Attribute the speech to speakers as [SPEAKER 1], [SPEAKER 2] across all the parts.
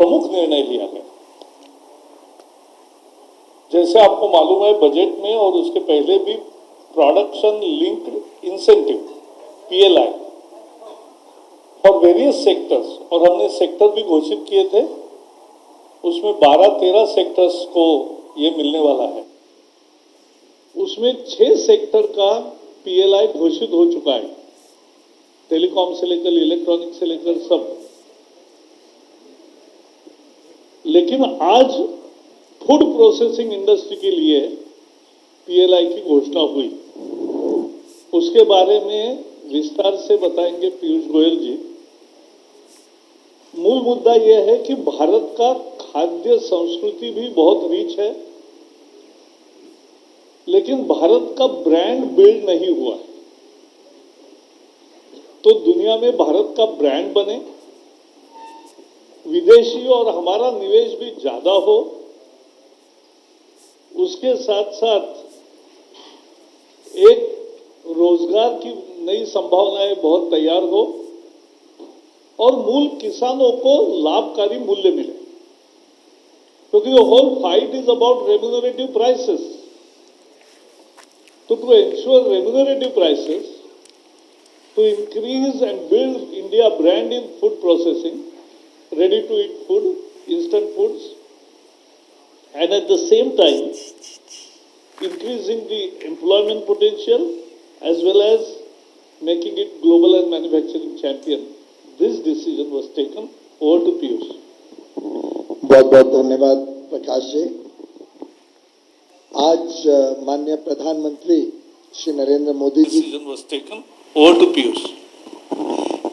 [SPEAKER 1] प्रमुख निर्णय लिया गया। जैसे आपको मालूम है, बजट में और उसके पहले भी production linked incentive PLI for various sectors, और हमने सेक्टर भी घोषित किए थे। उसमें 12-13 सेक्टर्स को ये मिलने वाला है। उसमें 6 सेक्टर का PLI घोषित हो चुका है, टेलीकॉम से लेकर इलेक्ट्रॉनिक से लेकर सब। लेकिन आज फूड प्रोसेसिंग इंडस्ट्री के लिए PLI की घोषणा हुई। उसके बारे में विस्तार से बताएंगे पीयूष गोयल जी। मूल मुद्दा यह है कि भारत का खाद्य संस्कृति भी बहुत रिच है, लेकिन भारत का ब्रांड बिल्ड नहीं हुआ है। तो दुनिया में भारत का ब्रांड बने, विदेशी और हमारा निवेश भी ज्यादा हो, उसके साथ साथ एक रोजगार की नई संभावनाएं बहुत तैयार हो और मूल किसानों को लाभकारी मूल्य मिले, क्योंकि the whole fight is about remunerative prices. So to ensure remunerative prices, to increase and build India brand in food processing, ready to eat food, instant foods, and at the same time increasing the employment potential as well as making it global and manufacturing champion, this decision was taken. Over to Piyush.
[SPEAKER 2] बहुत बहुत धन्यवाद प्रकाश जी। आज माननीय प्रधानमंत्री Shri Narendra Modi ji.
[SPEAKER 1] Decision was taken. Over to Piyush.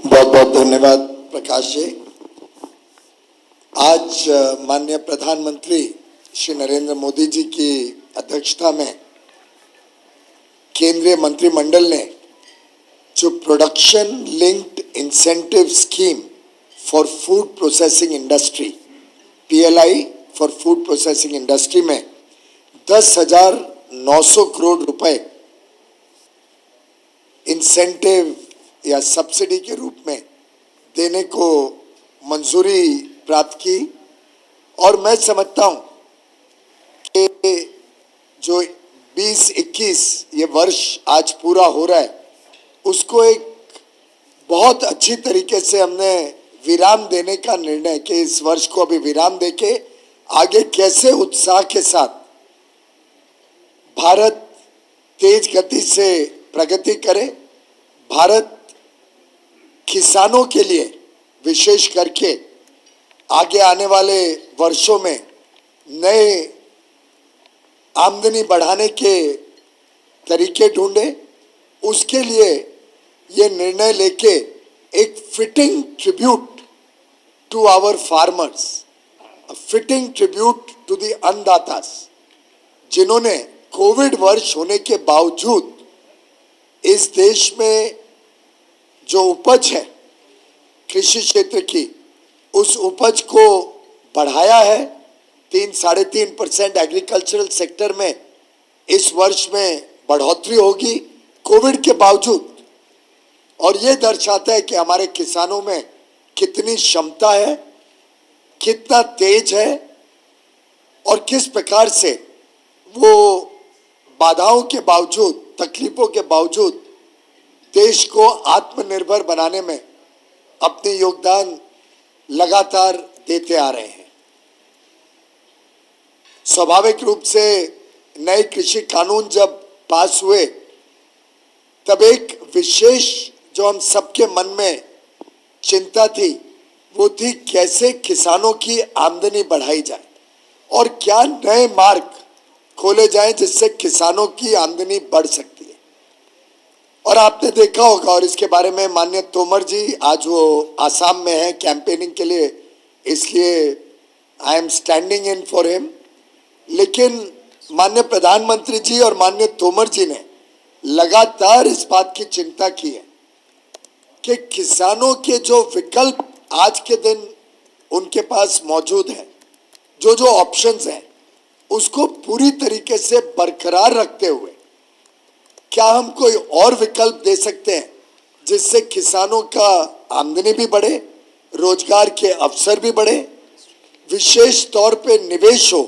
[SPEAKER 2] बहुत बहुत धन्यवाद प्रकाश जी। आज माननीय प्रधानमंत्री श्री नरेंद्र मोदी जी की अध्यक्षता में केंद्रीय मंत्रिमंडल ने जो production linked incentive scheme for food processing industry PLI for food processing industry में 10,900 करोड़ रुपए इंसेंटिव या सब्सिडी के रूप में देने को मंजूरी प्राप्त की। और मैं समझता हूं कि जो 2021 ये वर्ष आज पूरा हो रहा है, उसको एक बहुत अच्छी तरीके से हमने विराम देने का निर्णय कि इस वर्ष को अभी विराम देके आगे कैसे उत्साह के साथ भारत तेज गति से प्रगति करे, भारत किसानों के लिए विशेष करके आगे आने वाले वर्षों में नए आमदनी बढ़ाने के तरीके ढूंढे, उसके लिए ये निर्णय लेके एक fitting tribute to our farmers, fitting tribute to the अन्नदातास, जिन्होंने कोविड वर्ष होने के बावजूद इस देश में जो उपज है कृषि क्षेत्र की, उस उपज को बढ़ाया है। 3-3.5% एग्रीकल्चरल सेक्टर में इस वर्ष में बढ़ोतरी होगी कोविड के बावजूद, और ये दर्शाता है कि हमारे किसानों में कितनी क्षमता है, कितना तेज है और किस प्रकार से वो बाधाओं के बावजूद, तकलीफों के बावजूद देश को आत्मनिर्भर बनाने में अपने योगदान लगातार देते आ रहे हैं। स्वाभाविक रूप से नए कृषि कानून जब पास हुए, तब एक विशेष जो हम सबके मन में चिंता थी, वो थी कैसे किसानों की आमदनी बढ़ाई जाए और क्या नए मार्ग खोले जाएं जिससे किसानों की आमदनी बढ़ सकती है। और आपने देखा होगा, और इसके बारे में माननीय तोमर जी आज वो आसाम में हैं कैंपेनिंग के लिए, इसलिए I am standing in for him. लेकिन माननीय प्रधानमंत्री जी और माननीय तोमर जी ने लगातार इस बात की चिंता की है कि किसानों के जो विकल्प आज के दिन उनके पास मौजूद है, जो जो ऑप्शंस हैं, उसको पूरी तरीके से बरकरार रखते हुए क्या हम कोई और विकल्प दे सकते हैं जिससे किसानों का आमदनी भी बढ़े, रोजगार के अवसर भी बढ़े विशेष तौर पे निवेश हो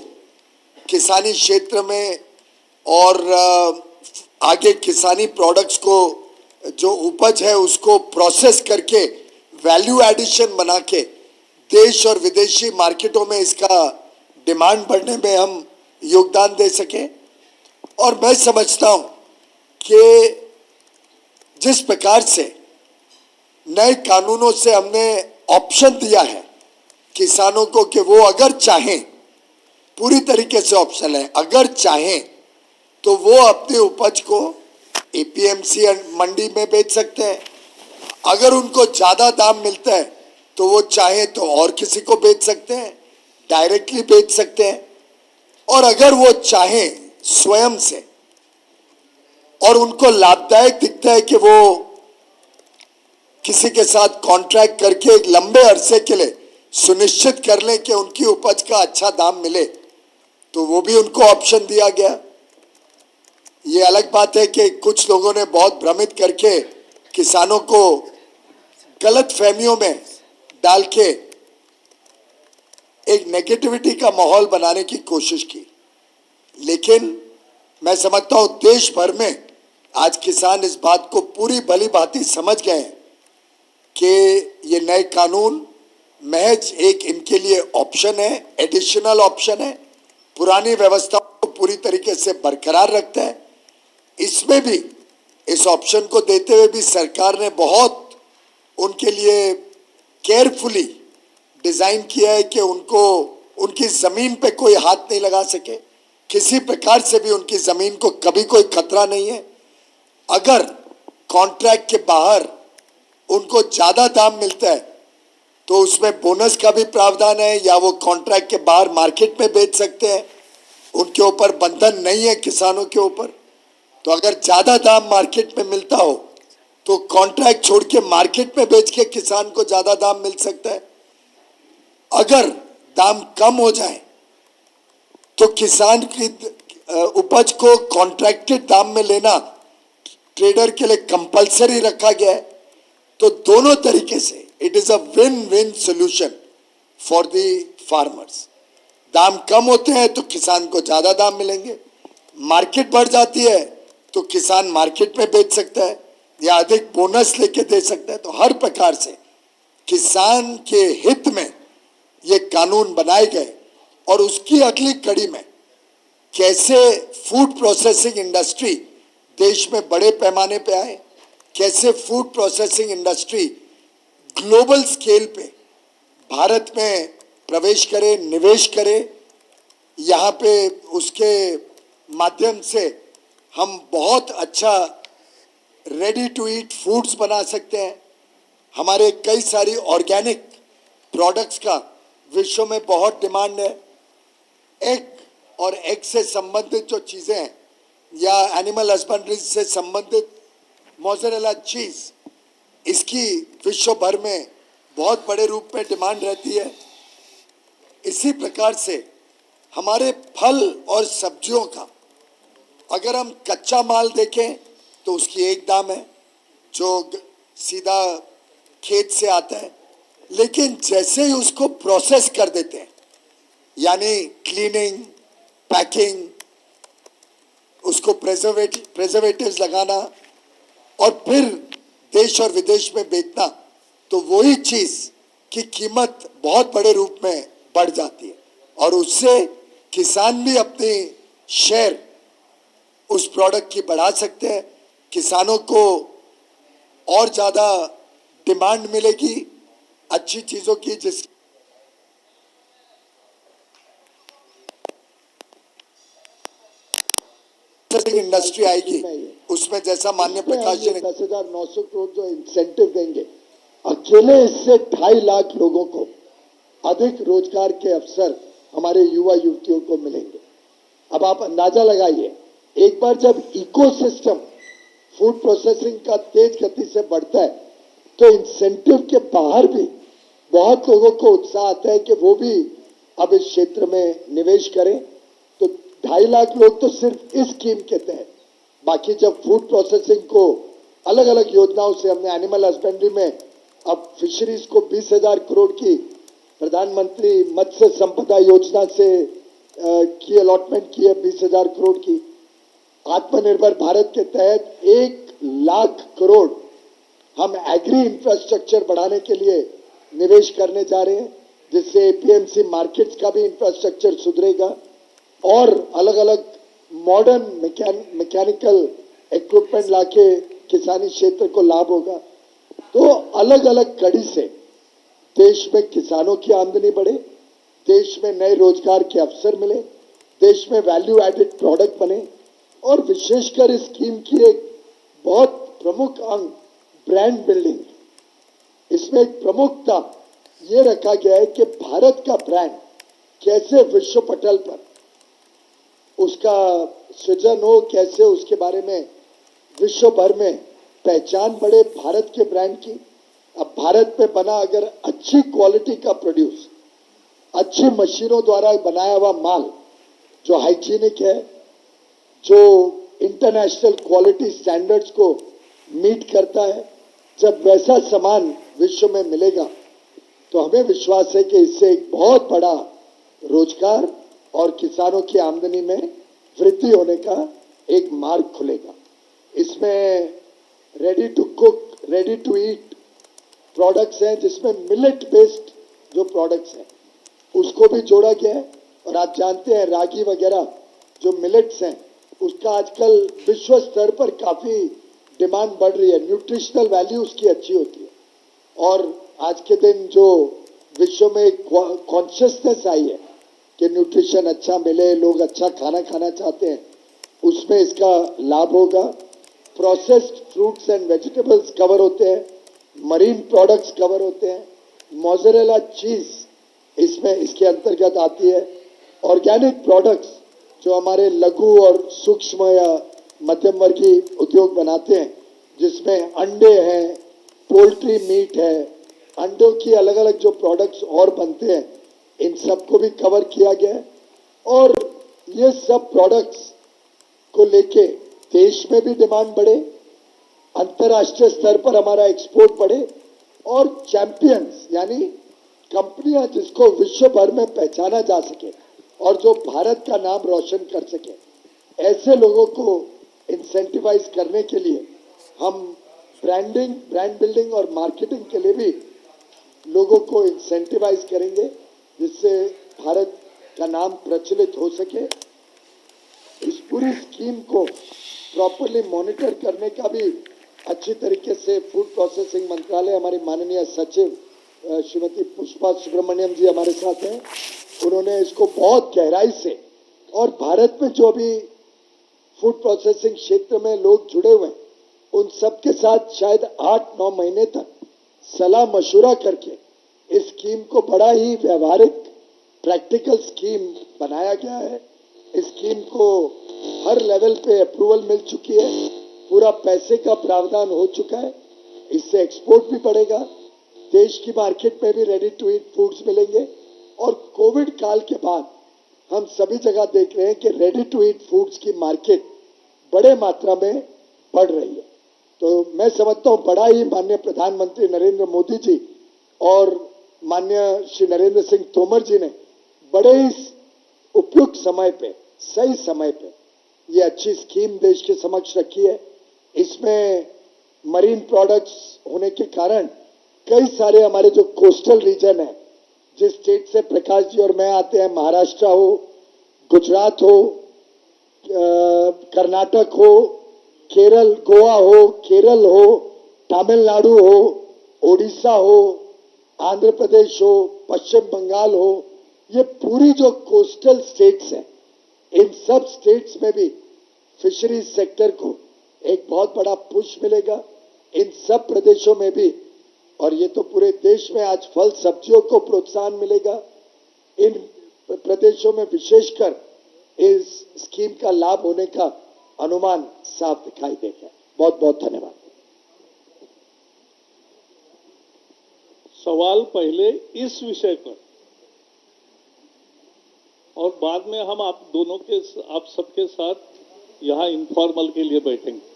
[SPEAKER 2] किसानी क्षेत्र में और आगे किसानी प्रोडक्ट्स को जो उपज है उसको प्रोसेस करके वैल्यू एडिशन बना के देश और विदेशी मार्केटों में इसका डिमांड बढ़ने में हम योगदान दे सकें। और मैं समझता हूं कि जिस प्रकार से नए कानूनों से हमने ऑप्शन दिया है किसानों को कि वो अगर चाहें, पूरी तरीके से ऑप्शन है, अगर चाहें तो वो अपनी उपज को एपीएमसी मंडी में बेच सकते हैं। अगर उनको ज्यादा दाम मिलता है तो वो चाहे तो और किसी को बेच सकते हैं, डायरेक्टली बेच सकते हैं। और अगर वो चाहें स्वयं से और उनको लाभदायक दिखता है कि वो किसी के साथ कॉन्ट्रैक्ट करके एक लंबे अरसे के लिए सुनिश्चित कर लें कि उनकी उपज का अच्छा दाम मिले, तो वो भी उनको ऑप्शन दिया गया। ये अलग बात है कि कुछ लोगों ने बहुत भ्रमित करके किसानों को गलत फहमियों में डाल के एक नेगेटिविटी का माहौल बनाने की कोशिश की, लेकिन मैं समझता हूं देश भर में आज किसान इस बात को पूरी भली भांति समझ गए हैं कि ये नए कानून महज एक इनके लिए ऑप्शन है, एडिशनल ऑप्शन है, पुरानी व्यवस्था को पूरी तरीके से बरकरार रखता है। इसमें भी इस ऑप्शन को देते हुए भी सरकार ने बहुत उनके लिए केयरफुली डिजाइन किया है कि उनको उनकी जमीन पे कोई हाथ नहीं लगा सके, किसी प्रकार से भी उनकी जमीन को कभी कोई खतरा नहीं है। अगर कॉन्ट्रैक्ट के बाहर उनको ज्यादा दाम मिलता है तो उसमें बोनस का भी प्रावधान है, या वो कॉन्ट्रैक्ट के बाहर मार्केट में बेच सकते हैं, उनके ऊपर बंधन नहीं है किसानों के ऊपर। तो अगर ज्यादा दाम मार्केट में मिलता हो तो कॉन्ट्रैक्ट छोड़ के मार्केट में बेच के किसान को ज्यादा दाम मिल सकता है। अगर दाम कम हो जाए तो किसान की उपज को कॉन्ट्रैक्टेड दाम में लेना ट्रेडर के लिए कंपलसरी रखा गया है। तो दोनों तरीके से it is a win win solution for the farmers. दाम कम होते हैं तो किसान को ज्यादा दाम मिलेंगे, मार्केट बढ़ जाती है तो किसान मार्केट में बेच सकता है या अधिक बोनस लेके दे सकता है। तो हर प्रकार से किसान के हित में ये कानून बनाए गए। और उसकी अगली कड़ी में कैसे फूड प्रोसेसिंग इंडस्ट्री देश में बड़े पैमाने पे आए, कैसे food processing industry global scale पे भारत में प्रवेश करे, निवेश करे, यहाँ पे उसके माध्यम से हम बहुत अच्छा रेडी टू ईट फूड्स बना सकते हैं। हमारे कई सारी ऑर्गेनिक प्रोडक्ट्स का विश्व में बहुत डिमांड है। एग और एग से संबंधित जो चीजें हैं या एनिमल हस्बेंड्री से संबंधित मोज़रेला चीज, इसकी विश्व भर में बहुत बड़े रूप में डिमांड रहती है। इसी प्रकार से हमारे फल और सब्जियों का अगर हम कच्चा माल देखें तो उसकी एक दाम है जो सीधा खेत से आता है, लेकिन जैसे ही उसको प्रोसेस कर देते हैं, यानी क्लीनिंग, पैकिंग, उसको प्रेजर्वेटिव्स लगाना और फिर देश और विदेश में बेचना, तो वही चीज की कीमत बहुत बड़े रूप में बढ़ जाती है और उससे किसान भी अपनी शेयर उस प्रोडक्ट की बढ़ा सकते हैं। किसानों को और ज्यादा डिमांड मिलेगी अच्छी चीजों की, जिस इंडस्ट्री आएगी उसमें जैसा माननीय प्रकाश जी ने
[SPEAKER 3] 10,900 करोड़ जो इंसेंटिव देंगे, अकेले इससे 2.5 लाख लोगों को अधिक रोजगार के अवसर हमारे युवा युवतियों को मिलेंगे। अब आप अंदाजा लगाइए, एक बार जब इकोसिस्टम फूड प्रोसेसिंग का तेज गति से बढ़ता है तो इंसेंटिव के बाहर भी बहुत लोगों को उत्साह आता है कि वो भी अब इस क्षेत्र में निवेश करें। तो 2.5 लाख लोग तो सिर्फ इस स्कीम के तहत, बाकी जब फूड प्रोसेसिंग को अलग अलग योजनाओं से हमने एनिमल हस्बेंड्री में अब फिशरीज को 20,000 करोड़ की प्रधानमंत्री मत्स्य संपदा योजना से की अलॉटमेंट की है 20,000 करोड़ की। आत्मनिर्भर भारत के तहत 1,00,000 करोड़ हम एग्री इंफ्रास्ट्रक्चर बढ़ाने के लिए निवेश करने जा रहे हैं, जिससे एपीएमसी मार्केट्स का भी इंफ्रास्ट्रक्चर सुधरेगा और अलग अलग मॉडर्न मैकेनिकल इक्विपमेंट लाके किसानी क्षेत्र को लाभ होगा। तो अलग अलग कड़ी से देश में किसानों की आमदनी बढ़े, देश में नए रोजगार के अवसर मिले, देश में वैल्यू एडेड प्रोडक्ट बने और विशेषकर इस स्कीम की एक बहुत प्रमुख अंग ब्रांड बिल्डिंग। इसमें एक प्रमुखता ये रखा गया है कि भारत का ब्रांड कैसे विश्व पटल पर उसका सृजन हो, कैसे उसके बारे में विश्व भर में पहचान बढ़े भारत के ब्रांड की। अब भारत में बना अगर अच्छी क्वालिटी का प्रोड्यूस, अच्छी मशीनों द्वारा बनाया हुआ माल जो हाइजीनिक है, जो इंटरनेशनल क्वालिटी स्टैंडर्ड्स को मीट करता है, जब वैसा सामान विश्व में मिलेगा तो हमें विश्वास है कि इससे एक बहुत बड़ा रोजगार और किसानों की आमदनी में वृद्धि होने का एक मार्ग खुलेगा। इसमें ready to cook, ready to eat products हैं, जिसमें मिलेट बेस्ड जो प्रोडक्ट्स हैं उसको भी जोड़ा गया है। और आप जानते हैं रागी वगैरह जो मिलेट्स हैं उसका आजकल विश्व स्तर पर काफी डिमांड बढ़ रही है, न्यूट्रिशनल वैल्यू उसकी अच्छी होती है। और आज के दिन जो विश्व में एक कॉन्शियसनेस आई है कि न्यूट्रिशन अच्छा मिले, लोग अच्छा खाना खाना चाहते हैं, उसमें इसका लाभ होगा। Processed fruits and vegetables cover होते हैं, मरीन प्रोडक्ट्स कवर होते हैं, मोज़रेला चीज इसमें इसके अंतर्गत आती है। ऑर्गेनिक प्रोडक्ट्स जो हमारे लघु और सूक्ष्म या मध्यम वर्गीय उद्योग बनाते हैं, जिसमें अंडे हैं, पोल्ट्री मीट है, अंडों की अलग अलग जो प्रोडक्ट्स और बनते हैं, इन सबको भी कवर किया गया है। और ये सब प्रोडक्ट्स को लेके देश में भी डिमांड बढ़े, अंतर्राष्ट्रीय स्तर पर हमारा एक्सपोर्ट बढ़े और चैंपियंस यानी कंपनियां जिसको विश्व भर में पहचाना जा सके और जो भारत का नाम रोशन कर सके, ऐसे लोगों को इंसेंटिवाइज करने के लिए हम ब्रांड बिल्डिंग और मार्केटिंग के लिए भी लोगों को इंसेंटिवाइज करेंगे, जिससे भारत का नाम प्रचलित हो सके। इस पूरी स्कीम को प्रॉपरली मॉनिटर करने का भी अच्छी तरीके से फूड प्रोसेसिंग मंत्रालय, हमारी माननीय सचिव श्रीमती पुष्पा सुब्रमण्यम जी हमारे साथ हैं, उन्होंने इसको बहुत गहराई से, और भारत में जो भी फूड प्रोसेसिंग क्षेत्र में लोग जुड़े हुए हैं उन सबके साथ शायद 8-9 महीने तक सलाह मशुरा करके इस स्कीम को बड़ा ही व्यवहारिक प्रैक्टिकल स्कीम बनाया गया है। इस स्कीम को हर लेवल पे अप्रूवल मिल चुकी है, पूरा पैसे का प्रावधान हो चुका है, इससे एक्सपोर्ट भी बढ़ेगा, देश की मार्केट में भी रेडी टू ईट फूड्स मिलेंगे। और कोविड काल के बाद हम सभी जगह देख रहे हैं कि रेडी टू ईट फूड्स की मार्केट बड़े मात्रा में बढ़ रही है। तो मैं समझता हूं बड़ा ही माननीय प्रधानमंत्री नरेंद्र मोदी जी और माननीय श्री नरेंद्र सिंह तोमर जी ने बड़े ही उपयुक्त समय पे, सही समय पे ये अच्छी स्कीम देश के समक्ष रखी है। इसमें मरीन प्रोडक्ट्स होने के कारण कई सारे हमारे जो कोस्टल रीजन है, जिस स्टेट से प्रकाश जी और मैं आते हैं, महाराष्ट्र हो, गुजरात हो, कर्नाटक हो, केरल, गोवा हो, केरल हो, तमिलनाडु हो, ओडिशा हो, आंध्र प्रदेश हो, पश्चिम बंगाल हो, ये पूरी जो कोस्टल स्टेट्स हैं, इन सब स्टेट्स में भी फिशरीज सेक्टर को एक बहुत बड़ा पुश मिलेगा। इन सब प्रदेशों में भी, और ये तो पूरे देश में आज फल सब्जियों को प्रोत्साहन मिलेगा। इन प्रदेशों में विशेषकर इस स्कीम का लाभ होने का अनुमान साफ दिखाई देगा। बहुत बहुत धन्यवाद।
[SPEAKER 1] सवाल पहले इस विषय पर और बाद में हम आप दोनों के, आप सबके साथ यहाँ इनफॉर्मल के लिए बैठेंगे।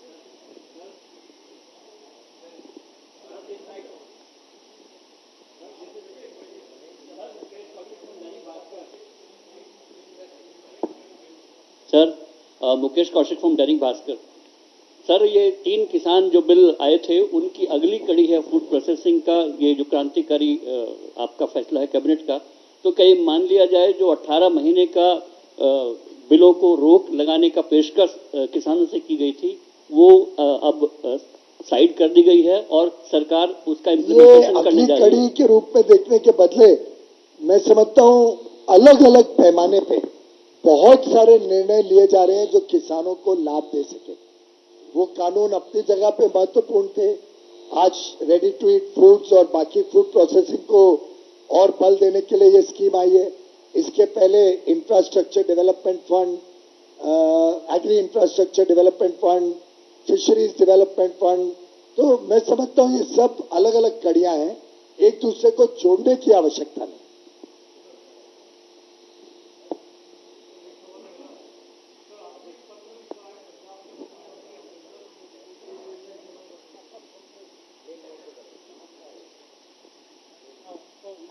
[SPEAKER 4] Sir, Mukesh Kaushik from Dainik Bhaskar. Sir, ये 3 किसान जो बिल आए थे उनकी अगली कड़ी है फूड प्रोसेसिंग का, ये जो क्रांतिकारी आपका फैसला है कैबिनेट का। तो कहीं मान लिया जाए जो 18 महीने का बिलों को रोक लगाने का पेशकश किसानों से की गई थी, वो अब साइड कर दी गई है और सरकार उसका
[SPEAKER 3] ये
[SPEAKER 4] इम्प्लीमेंटेशन करने
[SPEAKER 3] अगली
[SPEAKER 4] जा रही
[SPEAKER 3] कड़ी
[SPEAKER 4] है।
[SPEAKER 3] के रूप में देखने के बदले मैं समझता हूं अलग अलग पैमाने पे बहुत सारे निर्णय लिए जा रहे हैं जो किसानों को लाभ दे सके। वो कानून अपनी जगह पे महत्वपूर्ण थे। आज रेडी टू ईट फूड्स और बाकी फूड प्रोसेसिंग को और बल देने के लिए ये स्कीम आई है। इसके पहले infrastructure development fund, agri infrastructure development fund, fisheries development fund, तो मैं समझता हूं ये सब अलग अलग कड़ियां हैं, एक दूसरे को जोड़ने की आवश्यकता नहीं।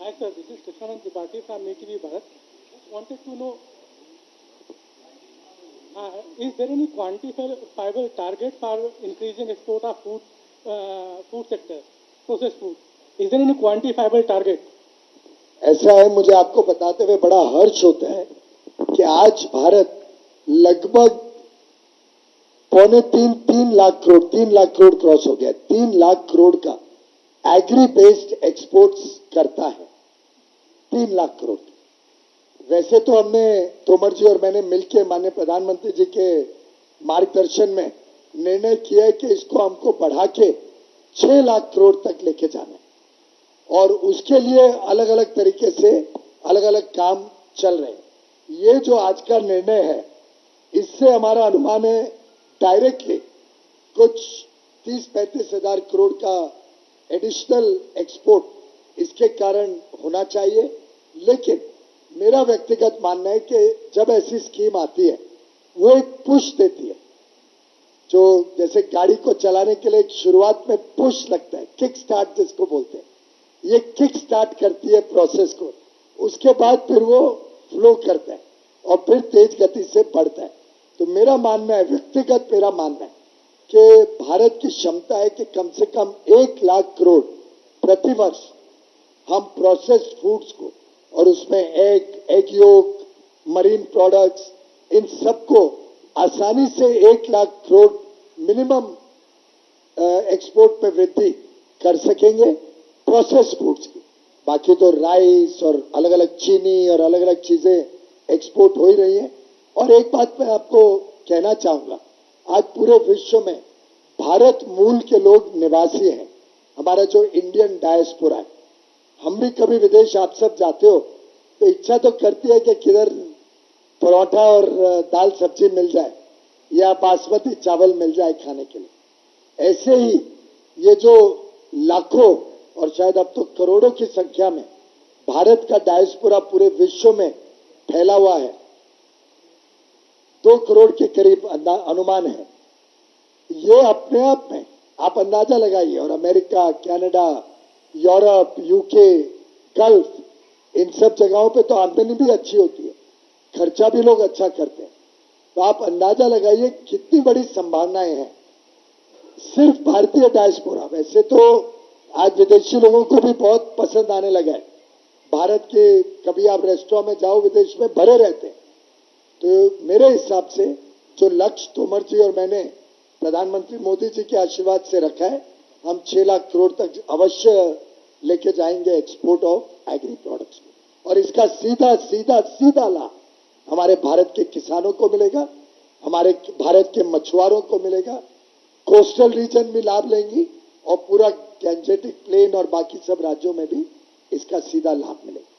[SPEAKER 5] Hi sir, this is Krishnanand Tripathi from ATV Bharat. Just wanted to know, is there any quantifiable target for increasing export of food sector, processed food? Is there any quantifiable target?
[SPEAKER 3] ऐसा है, मुझे आपको बताते हुए बड़ा हर्ष होता है कि आज भारत लगभग 3 लाख करोड़ क्रॉस हो गया। 3 लाख करोड़ का एग्री बेस्ड एक्सपोर्ट्स करता है। 3 लाख करोड़। वैसे तो हमने तोमर जी और मैंने मिलकर माननीय प्रधानमंत्री जी के मार्गदर्शन में निर्णय किया है कि इसको हमको बढ़ा के 6 लाख करोड़ तक लेके जाना है और उसके लिए अलग अलग तरीके से अलग अलग काम चल रहे हैं। ये जो आज का निर्णय है, इससे हमारा अनुमान है डायरेक्टली कुछ 30-35 हजार करोड़ का एडिशनल एक्सपोर्ट इसके कारण होना चाहिए। लेकिन मेरा व्यक्तिगत मानना है कि जब ऐसी स्कीम आती है वो एक पुश देती है, जो जैसे गाड़ी को चलाने के लिए एक शुरुआत में पुश लगता है, किक स्टार्ट जिसको बोलते हैं, ये किक स्टार्ट करती है प्रोसेस को। उसके बाद फिर वो फ्लो करता है और फिर तेज गति से बढ़ता है। तो मेरा मानना है, व्यक्तिगत मेरा मानना है कि भारत की क्षमता है कि कम से कम 1 लाख करोड़ प्रतिवर्ष हम प्रोसेस्ड फूड्स को और उसमें एग योग, मरीन प्रोडक्ट्स, इन सबको आसानी से 1 लाख करोड़ मिनिमम एक्सपोर्ट में वृद्धि कर सकेंगे प्रोसेस्ड फूड्स की। बाकी तो राइस और अलग अलग चीनी और अलग अलग चीजें एक्सपोर्ट हो ही रही हैं। और एक बात मैं आपको कहना चाहूंगा, आज पूरे विश्व में भारत मूल के लोग निवासी हैं। हमारा जो इंडियन डायस्पोरा है, हम भी कभी विदेश आप सब जाते हो तो इच्छा तो करती है कि किधर परोठा और दाल सब्जी मिल जाए या बासमती चावल मिल जाए खाने के लिए। ऐसे ही ये जो लाखों और शायद अब तो करोड़ों की संख्या में भारत का डायस्पोरा पूरे विश्व में फैला हुआ है, 2 करोड़ के करीब अनुमान है। ये अपने आप में आप अंदाजा लगाइए, और America, Canada, Europe, UK, Gulf, इन सब जगहों पे तो आमदनी भी अच्छी होती है, खर्चा भी लोग अच्छा करते हैं। तो आप अंदाजा लगाइए कितनी बड़ी संभावनाएं हैं सिर्फ भारतीय डायस्पोरा। वैसे तो आज विदेशी लोगों को भी बहुत पसंद आने लगा है भारत के। कभी आप रेस्टोरेंट में जाओ विदेश में भरे रहते हैं। तो मेरे हिसाब से जो लक्ष्य तोमर जी और मैंने प्रधानमंत्री मोदी जी के आशीर्वाद से रखा है, हम 6 लाख करोड़ तक अवश्य लेके जाएंगे एक्सपोर्ट ऑफ एग्री प्रोडक्ट्स में। और इसका सीधा सीधा सीधा लाभ हमारे भारत के किसानों को मिलेगा, हमारे भारत के मछुआरों को मिलेगा, कोस्टल रीजन भी लाभ लेंगी और पूरा गैंजेटिक प्लेन और बाकी सब राज्यों में भी इसका सीधा लाभ मिलेगा।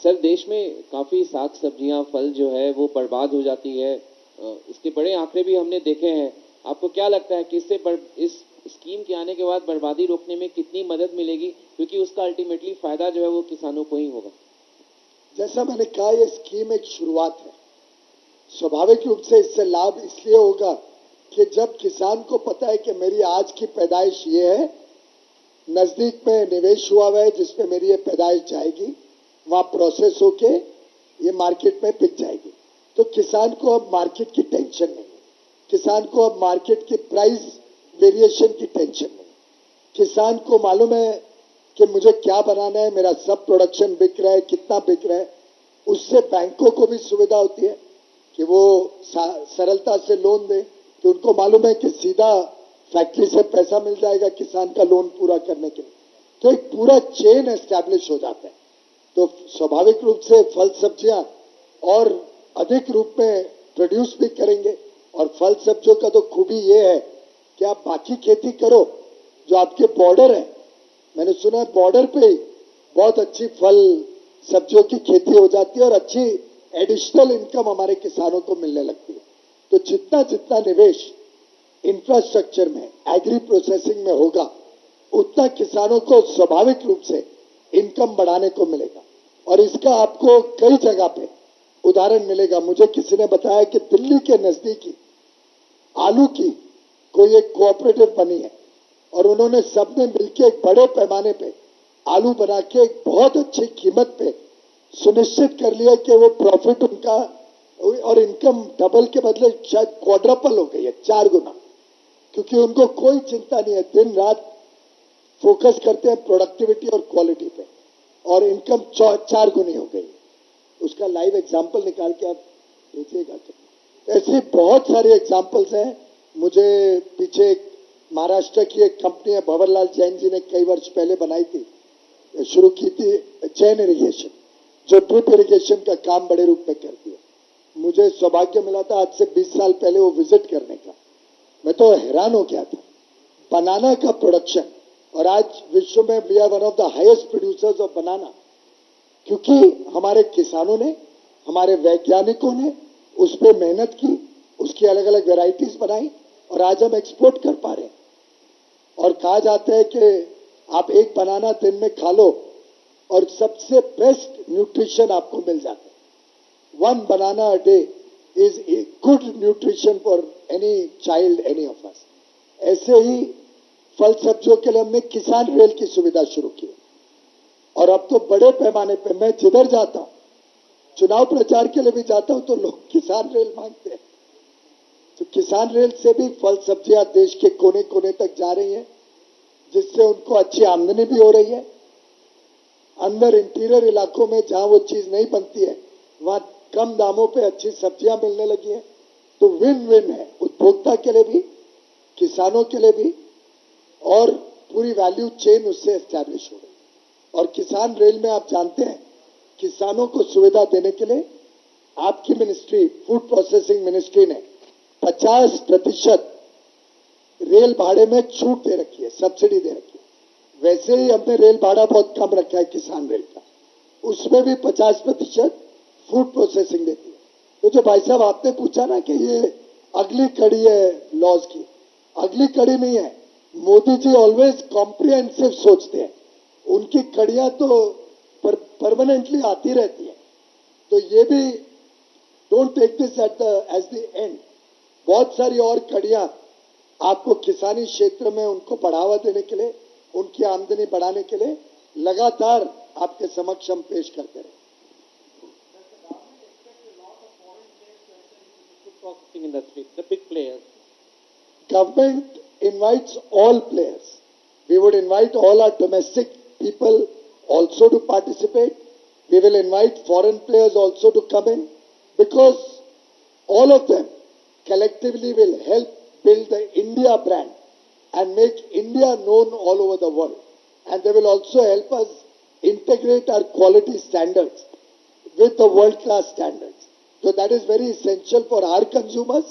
[SPEAKER 6] सर, देश में काफ़ी साग सब्जियां, फल जो है वो बर्बाद हो जाती है। इसके बड़े आंकड़े भी हमने देखे हैं। आपको क्या लगता है कि इस स्कीम के आने के बाद बर्बादी रोकने में कितनी मदद मिलेगी, क्योंकि उसका अल्टीमेटली फायदा जो है वो किसानों को ही होगा?
[SPEAKER 3] जैसा मैंने कहा, ये स्कीम एक शुरुआत है। स्वाभाविक रूप से इससे लाभ इसलिए होगा कि जब किसान को पता है कि मेरी आज की पैदाइश ये है, नजदीक में निवेश हुआ है जिसमें मेरी ये पैदाइश जाएगी, वहां प्रोसेस होके ये मार्केट में बिक जाएगी, तो किसान को अब मार्केट की टेंशन नहीं है, किसान को अब मार्केट की प्राइस वेरिएशन की टेंशन नहीं, किसान को मालूम है कि मुझे क्या बनाना है, मेरा सब प्रोडक्शन बिक रहा है, कितना बिक रहा है। उससे बैंकों को भी सुविधा होती है कि वो सरलता से लोन दे, कि उनको मालूम है कि सीधा फैक्ट्री से पैसा मिल जाएगा किसान का लोन पूरा करने के लिए, तो एक पूरा चेन एस्टैब्लिश हो जाता है। तो स्वाभाविक रूप से फल सब्जियां और अधिक रूप में प्रोड्यूस भी करेंगे। और फल सब्जियों का तो खूबी ये है कि आप बाकी खेती करो जो आपके बॉर्डर है, मैंने सुना है बॉर्डर पे ही बहुत अच्छी फल सब्जियों की खेती हो जाती है और अच्छी एडिशनल इनकम हमारे किसानों को मिलने लगती है। तो जितना जितना निवेश इंफ्रास्ट्रक्चर में, एग्री प्रोसेसिंग में होगा, उतना किसानों को स्वाभाविक रूप से इनकम बढ़ाने को मिलेगा। और इसका आपको कई जगह पे उदाहरण मिलेगा। मुझे किसी ने बताया कि दिल्ली के नजदीकी आलू की कोई एक कोऑपरेटिव बनी है और उन्होंने सबने मिलकर एक बड़े पैमाने पे आलू बना के एक बहुत अच्छी कीमत पे सुनिश्चित कर लिया कि वो प्रॉफिट उनका और इनकम डबल के बदले शायद क्वाड्रपल हो गई है, 4 गुना, क्योंकि उनको कोई चिंता नहीं है, दिन रात फोकस करते हैं प्रोडक्टिविटी और क्वालिटी पे और इनकम 4 गुनी हो गई। उसका लाइव एग्जाम्पल निकाल के आप देखिएगा। ऐसी बहुत सारे एग्जाम्पल्स हैं। मुझे पीछे महाराष्ट्र की एक कंपनी है, भंवरलाल जैन जी ने कई वर्ष पहले बनाई थी, शुरू की थी जैन इरिगेशन, जो ड्रिप इरिगेशन का काम बड़े रूप में करती है। मुझे सौभाग्य मिला था आज से 20 साल पहले वो विजिट करने का। मैं तो हैरान हो गया था, बनाना का प्रोडक्शन, और आज विश्व में we are one of the highest producers of banana, क्योंकि हमारे किसानों ने, हमारे वैज्ञानिकों ने उस पर मेहनत की, उसकी अलग अलग वेराइटीज बनाई और आज हम एक्सपोर्ट कर पा रहे हैं। और कहा जाता है कि आप एक बनाना दिन में खा लो और सबसे बेस्ट न्यूट्रिशन आपको मिल जाता है। 1 banana a day is a good nutrition for any child, any of us. ऐसे ही फल सब्जियों के लिए हमने किसान रेल की सुविधा शुरू की और अब तो बड़े पैमाने पे मैं जिधर जाता हूं, चुनाव प्रचार के लिए भी जाता हूं, तो लोग किसान रेल मांगते हैं। तो किसान रेल से भी फल सब्जियां देश के कोने कोने तक जा रही हैं, जिससे उनको अच्छी आमदनी भी हो रही है। अंदर इंटीरियर इलाकों में जहां वो चीज नहीं बनती है, वहां कम दामों पे अच्छी सब्जियां मिलने लगी हैं। तो विन विन है, उपभोक्ता के लिए भी, किसानों के लिए भी, और पूरी वैल्यू चेन उससे एस्टैब्लिश हो गई। और किसान रेल में आप जानते हैं, किसानों को सुविधा देने के लिए आपकी मिनिस्ट्री, फूड प्रोसेसिंग मिनिस्ट्री ने 50% रेल भाड़े में छूट दे रखी है, सब्सिडी दे रखी है। वैसे ही हमने रेल भाड़ा बहुत कम रखा है किसान रेल का, उसमें भी 50% फूड प्रोसेसिंग देती है। तो जो भाई साहब आपने पूछा ना कि ये अगली कड़ी है लॉज की, अगली कड़ी नहीं है। मोदी जी ऑलवेज कॉम्प्रिहेंसिव सोचते हैं, उनकी कड़ियां तो परमानेंटली आती रहती है। तो ये भी don't take this as the end. बहुत सारी और कड़ियां आपको किसानी क्षेत्र में उनको बढ़ावा देने के लिए, उनकी आमदनी बढ़ाने के लिए लगातार आपके समक्ष हम पेश करते रहे।
[SPEAKER 4] Processing industry, the big players.
[SPEAKER 3] Government invites all players. We would invite all our domestic people also to participate. We will invite foreign players also to come in, because all of them collectively will help build the India brand and make India known all over the world. And they will also help us integrate our quality standards with the world-class standards. So that is very essential for our consumers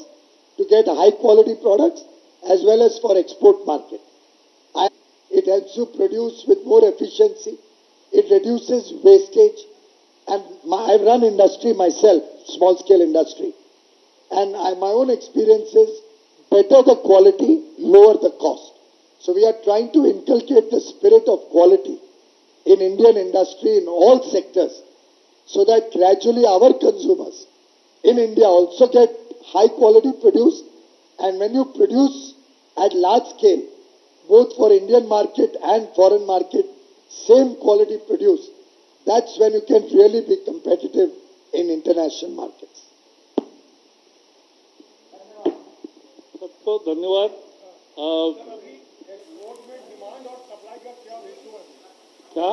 [SPEAKER 3] to get high-quality products as well as for export market. It helps you produce with more efficiency. It reduces wastage. And I run industry myself, small-scale industry. And my own experience is better the quality, lower the cost. So we are trying to inculcate the spirit of quality in Indian industry in all sectors, so that gradually our consumers in India also get high quality produce And when you produce at large scale, both for Indian market and foreign market, same quality produce, that's when you can really be competitive in international markets.
[SPEAKER 1] सबको धन्यवाद। क्या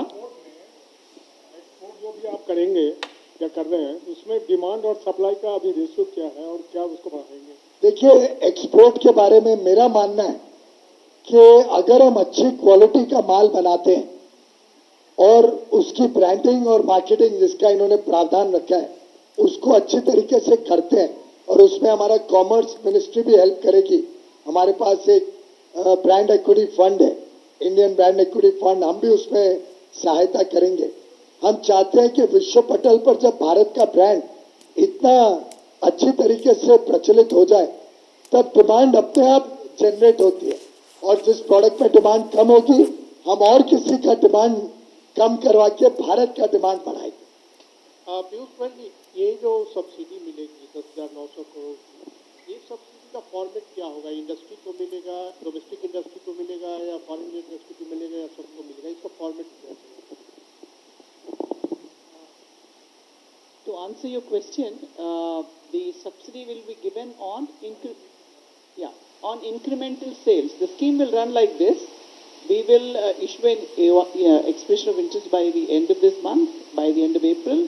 [SPEAKER 5] export जो भी आप करेंगे या कर रहे हैं उसमें डिमांड और सप्लाई का अभी रेशियो क्या है और क्या उसको बढ़ाएंगे?
[SPEAKER 3] देखिए, एक्सपोर्ट के बारे में मेरा मानना है कि अगर हम अच्छी क्वालिटी का माल बनाते हैं और उसकी ब्रांडिंग और मार्केटिंग जिसका इन्होंने प्रावधान रखा है उसको अच्छी तरीके से करते हैं और उसमें हमारा कॉमर्स मिनिस्ट्री भी हेल्प करेगी। हमारे पास एक ब्रांड इक्विटी फंड है, इंडियन ब्रांड इक्विटी फंड, हम भी उसमें सहायता करेंगे। हम चाहते हैं कि विश्व पटल पर जब भारत का ब्रांड इतना अच्छी तरीके से प्रचलित हो जाए तब डिमांड अपने आप जनरेट होती है और जिस प्रोडक्ट में डिमांड कम होगी हम और किसी का डिमांड कम करवा के भारत का डिमांड बढ़ाएंगे।
[SPEAKER 5] पीयूष भाई जी, ये जो सब्सिडी मिलेगी 10,900 करोड़, ये सब्सिडी का फॉर्मेट क्या होगा? इंडस्ट्री को मिलेगा, डोमेस्टिक इंडस्ट्री को मिलेगा या फॉरेन इंडस्ट्री को मिलेगा या सबको मिलेगा? इसका फॉर्मेट क्या है?
[SPEAKER 7] To answer your question, the subsidy will be given on incremental sales. The scheme will run like this. We will issue an expression of interest by the end of this month, by the end of April.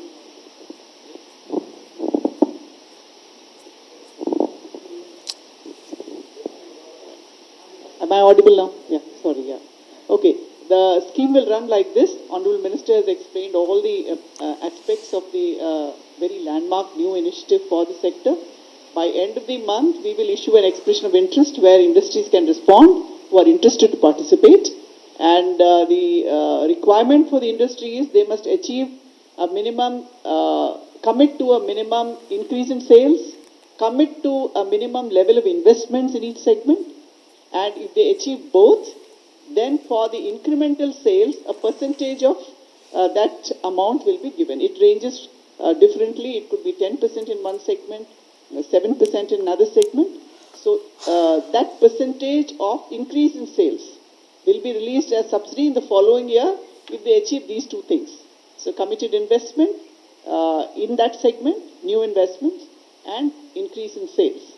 [SPEAKER 7] Am I audible now? Yeah, sorry, yeah. Okay, the scheme will run like this. Honorable Minister has explained all the aspects of the very landmark new initiative for the sector. By end of the month, we will issue an expression of interest where industries can respond who are interested to participate. And the requirement for the industry is they must achieve a minimum, commit to a minimum increase in sales, commit to a minimum level of investments in each segment. And if they achieve both, then for the incremental sales, a percentage of that amount will be given. It ranges differently. It could be 10% in one segment, 7% in another segment. So that percentage of increase in sales will be released as subsidy in the following year if they achieve these two things. So committed investment in that segment, new investments, and increase in sales.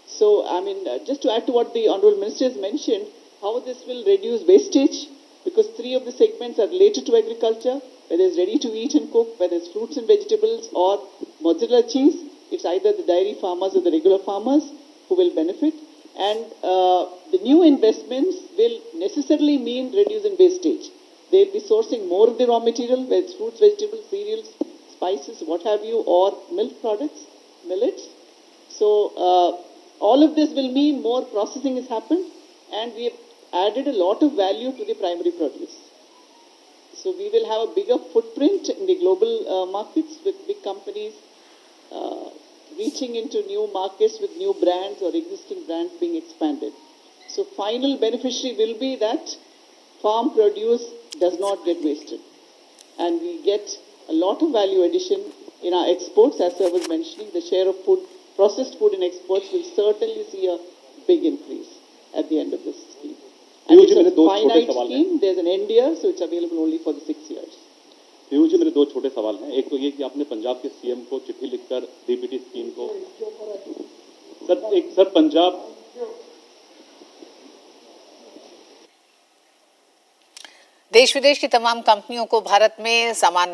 [SPEAKER 7] So, I mean, just to add to what the Honourable Minister has mentioned, how this will reduce wastage, because three of the segments are related to agriculture, whether it's ready to eat and cook, whether it's fruits and vegetables or mozzarella cheese, it's either the dairy farmers or the regular farmers who will benefit. And the new investments will necessarily mean reducing wastage. They'll be sourcing more of the raw material, whether it's fruits, vegetables, cereals, spices, what have you, or milk products, millets. So, all of this will mean more processing has happened and we have added a lot of value to the primary produce. So we will have a bigger footprint in the global markets with big companies reaching into new markets with new brands or existing brands being expanded. So final beneficiary will be that farm produce does not get wasted. And we get a lot of value addition in our exports. As I was mentioning, the share of food, processed food in exports will certainly see a big increase at the end of this scheme. And it's a finite scheme, there's an end year, so it's available only for the 6 years.
[SPEAKER 8] Piyush ji, मेरे दो छोटे सवाल हैं। एक तो ये कि आपने पंजाब के सीएम को चिट्ठी लिखकर डीबीटी स्कीम को सर पंजाब
[SPEAKER 9] देश विदेश की तमाम कंपनियों को भारत में सामान